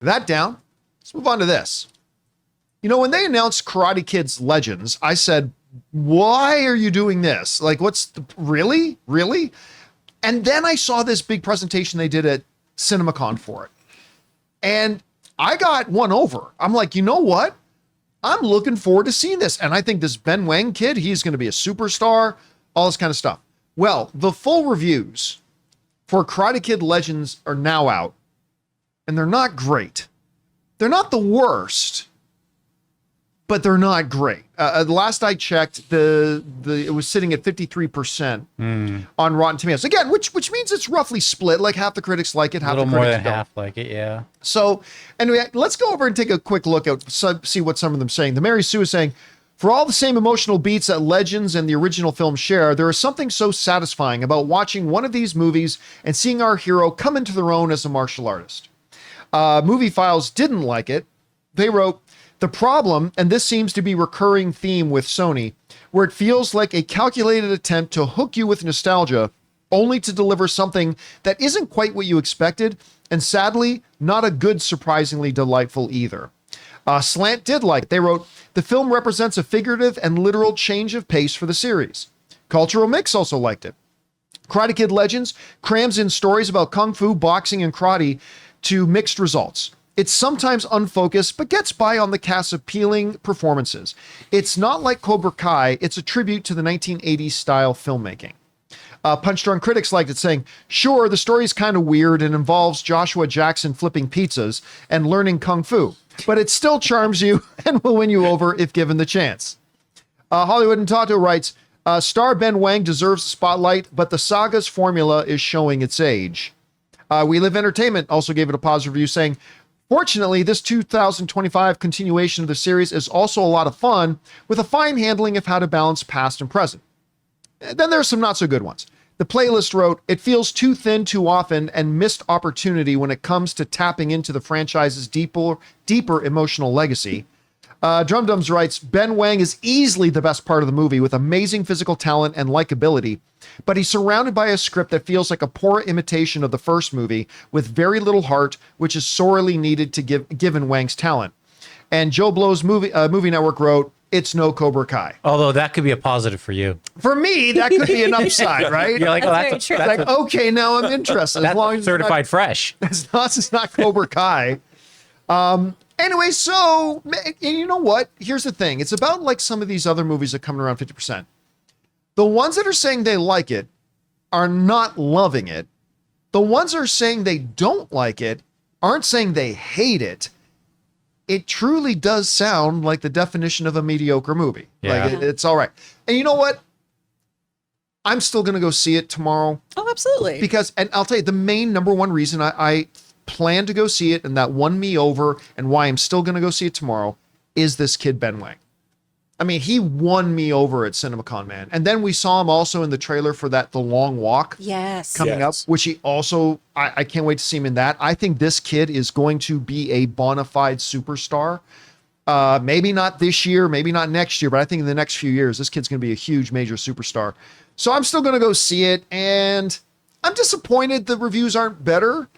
That down. Let's move on to this. You know, when they announced Karate Kid's Legends, I said, why are you doing this? Like, really? And then I saw this big presentation they did at CinemaCon for it. And I got won over. I'm like, you know what? I'm looking forward to seeing this. And I think this Ben Wang kid, he's going to be a superstar, all this kind of stuff. Well, the full reviews for Karate Kid Legends are now out, and they're not great. They're not the worst, but they're not great. The last I checked, it was sitting at 53% on Rotten Tomatoes. Again, which means it's roughly split. Like half the critics like it, half the critics don't. A little more than half like it, yeah. So anyway, let's go over and take a quick look at see what some of them are saying. The Mary Sue is saying, for all the same emotional beats that Legends and the original film share, there is something so satisfying about watching one of these movies and seeing our hero come into their own as a martial artist. Movie Files didn't like it. They wrote, the problem, and this seems to be a recurring theme with Sony, where it feels like a calculated attempt to hook you with nostalgia, only to deliver something that isn't quite what you expected, and sadly, not a good, surprisingly delightful either. Slant did like it. They wrote, the film represents a figurative and literal change of pace for the series. Cultural Mix also liked it. Karate Kid Legends crams in stories about kung fu, boxing, and karate to mixed results. It's sometimes unfocused, but gets by on the cast's appealing performances. It's not like Cobra Kai, it's a tribute to the 1980s style filmmaking. Punch Drunk Critics liked it, saying, sure, the story is kind of weird and involves Joshua Jackson flipping pizzas and learning kung fu, but it still charms you and will win you over if given the chance. Hollywood and Tato writes, star Ben Wang deserves the spotlight, but the saga's formula is showing its age. We Live Entertainment also gave it a positive review, saying, fortunately, this 2025 continuation of the series is also a lot of fun, with a fine handling of how to balance past and present. And then there's some not so good ones. The Playlist wrote, it feels too thin too often and missed opportunity when it comes to tapping into the franchise's deeper emotional legacy. Drum Dums writes, Ben Wang is easily the best part of the movie with amazing physical talent and likability, but he's surrounded by a script that feels like a poor imitation of the first movie with very little heart, which is sorely needed to given Wang's talent. And Joe Blow's movie network wrote, it's no Cobra Kai. Although that could be a positive for you. For me, that could be an upside, right? You're like, that's like, okay, now I'm interested. That's as long as certified fresh. As long as it's not Cobra Kai. Anyway, so, and you know what? Here's the thing. It's about like some of these other movies that come around 50%. The ones that are saying they like it are not loving it. The ones that are saying they don't like it aren't saying they hate it. It truly does sound like the definition of a mediocre movie. Yeah. Like it's all right. And you know what? I'm still going to go see it tomorrow. Oh, absolutely. Because, and I'll tell you, the main number one reason I plan to go see it and that won me over and why I'm still going to go see it tomorrow is this kid, Ben Wang. I mean, he won me over at CinemaCon, man. And then we saw him also in the trailer for that The Long Walk. Yes. Coming up, which he also, I can't wait to see him in that. I think this kid is going to be a bona fide superstar. Maybe not this year, maybe not next year, but I think in the next few years, this kid's going to be a huge major superstar. So I'm still going to go see it. And I'm disappointed the reviews aren't better,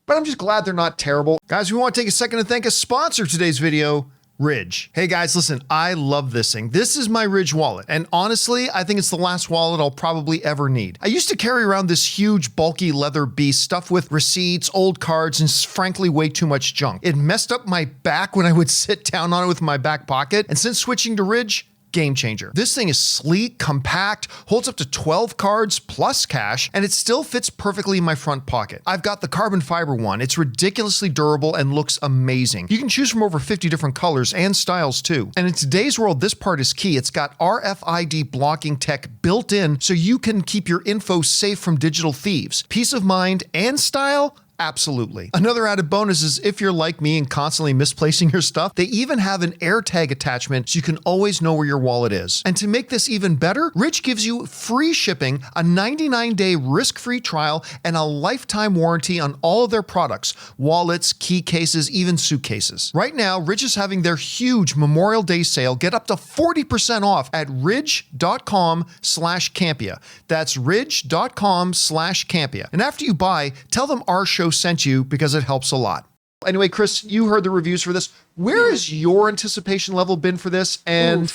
but I'm just glad they're not terrible. Guys, we want to take a second to thank a sponsor of today's video, Ridge. Hey guys, listen, I love this thing. This is my Ridge wallet, and honestly, I think it's the last wallet I'll probably ever need. I used to carry around this huge, bulky leather beast stuffed with receipts, old cards, and frankly, way too much junk. It messed up my back when I would sit down on it with my back pocket, and since switching to Ridge, game changer. This thing is sleek, compact, holds up to 12 cards plus cash, and it still fits perfectly in my front pocket. I've got the carbon fiber one. It's ridiculously durable and looks amazing. You can choose from over 50 different colors and styles too. And in today's world, this part is key. It's got RFID blocking tech built in so you can keep your info safe from digital thieves. Peace of mind and style? Absolutely. Another added bonus is if you're like me and constantly misplacing your stuff, they even have an AirTag attachment so you can always know where your wallet is. And to make this even better, Ridge gives you free shipping, a 99-day risk-free trial, and a lifetime warranty on all of their products, wallets, key cases, even suitcases. Right now, Ridge is having their huge Memorial Day sale. Get up to 40% off at ridge.com/Campea. That's ridge.com/Campea. And after you buy, tell them our show sent you because it helps a lot. Anyway, Chris, you heard the reviews for this. Where has your anticipation level been for this? And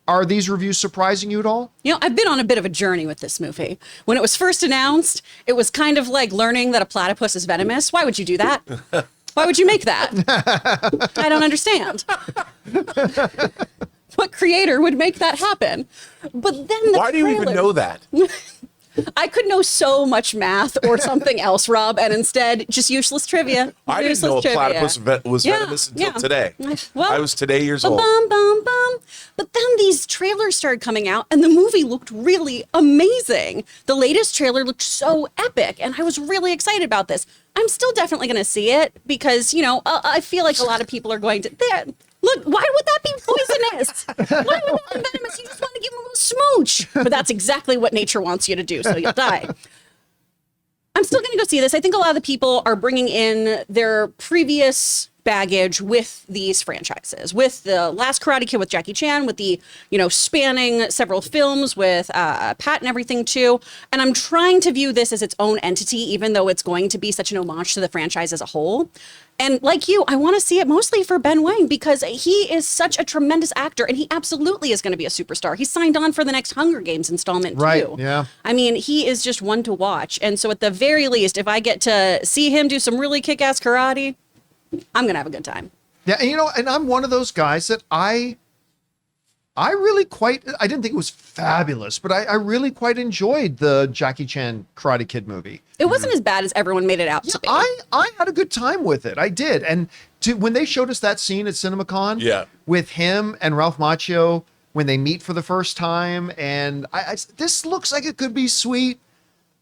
are these reviews surprising you at all? You know, I've been on a bit of a journey with this movie. When it was first announced, it was kind of like learning that a platypus is venomous. Why would you do that? Why would you make that? I don't understand. What creator would make that happen? But then Why do you even know that? I could know so much math or something else, Rob, and instead just useless trivia. I didn't know a platypus was venomous until today. Well, I was today years old. But then these trailers started coming out, and the movie looked really amazing. The latest trailer looked so epic, and I was really excited about this. I'm still definitely going to see it because, you know, I feel like a lot of people are going to... Look, why would that be poisonous? Why would that be venomous? You just want to give them a little smooch. But that's exactly what nature wants you to do, so you'll die. I'm still going to go see this. I think a lot of the people are bringing in their previous baggage with these franchises, with the Last Karate Kid with Jackie Chan, with the, you know, spanning several films with Pat and everything too. And I'm trying to view this as its own entity, even though it's going to be such an homage to the franchise as a whole. And like you, I want to see it mostly for Ben Wang because he is such a tremendous actor and he absolutely is going to be a superstar. He signed on for the next Hunger Games installment too. Right, yeah. I mean, he is just one to watch. And so at the very least, if I get to see him do some really kick-ass karate, I'm going to have a good time. Yeah, and you know, and I'm one of those guys that I didn't think it was fabulous, but I really quite enjoyed the Jackie Chan Karate Kid movie. It wasn't as bad as everyone made it out to be. I had a good time with it. I did. And when they showed us that scene at CinemaCon with him and Ralph Macchio when they meet for the first time, and this looks like it could be sweet.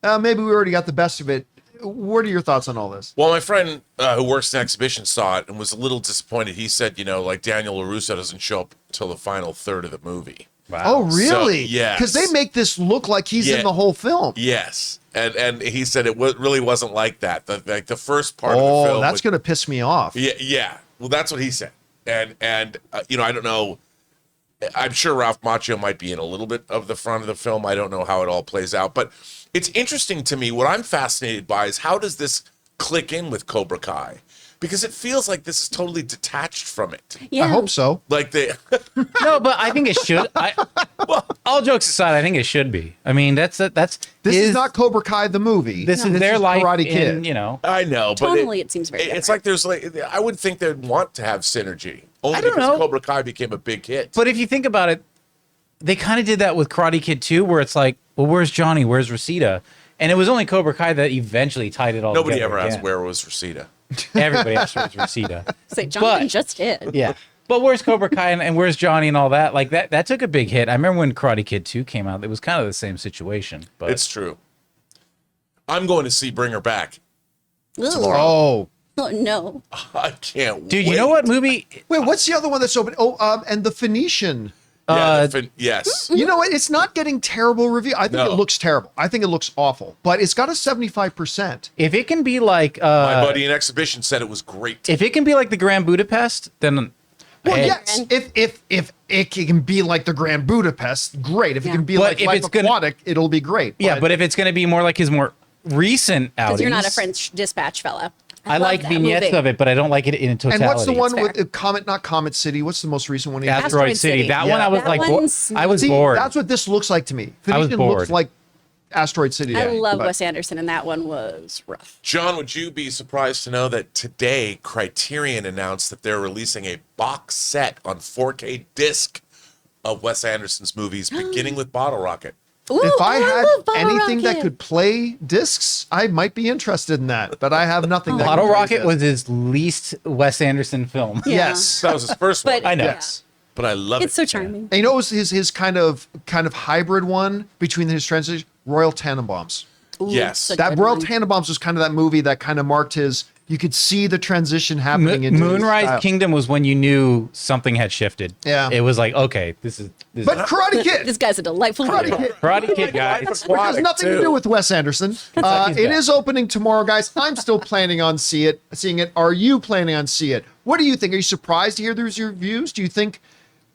Maybe we already got the best of it. What are your thoughts on all this? Well, my friend who works in exhibition saw it and was a little disappointed. He said, you know, like Daniel LaRusso doesn't show up until the final third of the movie. Wow. Oh, really? So, yes. Because they make this look like he's in the whole film. Yes. And he said it really wasn't like that. The first part of the film. Oh, that's going to piss me off. Yeah. Well, that's what he said. And you know, I don't know. I'm sure Ralph Macchio might be in a little bit of the front of the film. I don't know how it all plays out. But it's interesting to me. What I'm fascinated by is how does this click in with Cobra Kai? Because it feels like this is totally detached from it. Yeah. I hope so. Like No, but I think it should. All jokes aside, I think it should be. I mean, that's This is not Cobra Kai the movie. This is their life. Karate Kid. In, you know, I know, but Tonally, it seems very different. It's like there's like I would think they'd want to have synergy. Only I don't because know. Cobra Kai became a big hit. but if you think about it, they kind of did that with Karate Kid 2, where it's like, well, where's Johnny? Where's Rosita? And it was only Cobra Kai that eventually tied it all Nobody together. ever asked where was Rosita. Everybody asked where's Rosita. Say, Jonathan But- just did. Yeah. But where's Cobra Kai and where's Johnny and all that? Like that took a big hit. I remember when Karate Kid 2 came out, it was kind of the same situation. But It's true. I'm going to see Bring Her Back. Ugh. Oh. Oh, no. I can't wait. dude, you know what movie? Wait, what's the other one that's open? Oh, and The Phoenician. Yes. You know what? It's not getting terrible review. I think No. it looks terrible. I think it looks awful, but it's got a 75%. If it can be like My buddy in exhibition said it was great. if it can be like the Grand Budapest, then Well, hey, yes. If it can be like the Grand Budapest, great. If it can be But like if Life it's gonna- Aquatic, it'll be great. yeah, but if it's going to be more like his more recent outings, Because you're not a French Dispatch fella. I love like that vignettes movie. of it, but I don't like it in totality. and what's the one fair. with not Comet City? What's the most recent one? he did? Asteroid City? That one I was That like, one's- I was See, bored. that's what this looks like to me. I was Phoenician bored. looks like Asteroid City. I to me, love but- Wes Anderson, and that one was rough. John, would you be surprised to know that today Criterion announced that they're releasing a box set on 4K disc of Wes Anderson's movies, beginning with Bottle Rocket. Ooh, If I had love Bottle anything that Rocket. could play discs, I might be interested in that. But I have nothing that Bottle can play Rocket discs. was his least Wes Anderson film. Yeah. Yes. That was his first one. But I know. Yes. But I love It's it. so charming. And you know, it was his kind of hybrid one between his transition, Royal Tannenbaums. Ooh, Yes. such a That good Royal one. Tannenbaums was kind of that movie that kind of marked his. You could see the transition happening into his Moonrise style. Kingdom was when you knew something had shifted. Yeah. It was like, okay, this is But Karate Kid. This guy's a delightful Karate movie. Kid. Karate Kid, guys. Which has nothing to do with Wes Anderson. It is opening tomorrow, guys. I'm still planning on seeing it. Are you planning on seeing it? What do you think? Are you surprised to hear those reviews? Do you think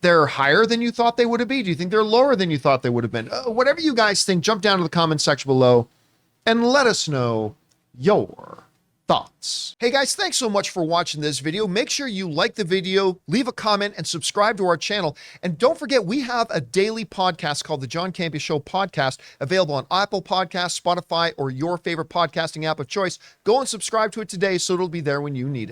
they're higher than you thought they would have been? Do you think they're lower than you thought they would have been? Whatever you guys think, jump down to the comment section below and let us know your thoughts. thoughts. Hey guys, thanks so much for watching this video. Make sure you like the video, leave a comment, and subscribe to our channel. And don't forget, we have a daily podcast called the John Campea Show podcast, available on Apple Podcasts, Spotify, or your favorite podcasting app of choice. Go and subscribe to it today so it'll be there when you need it.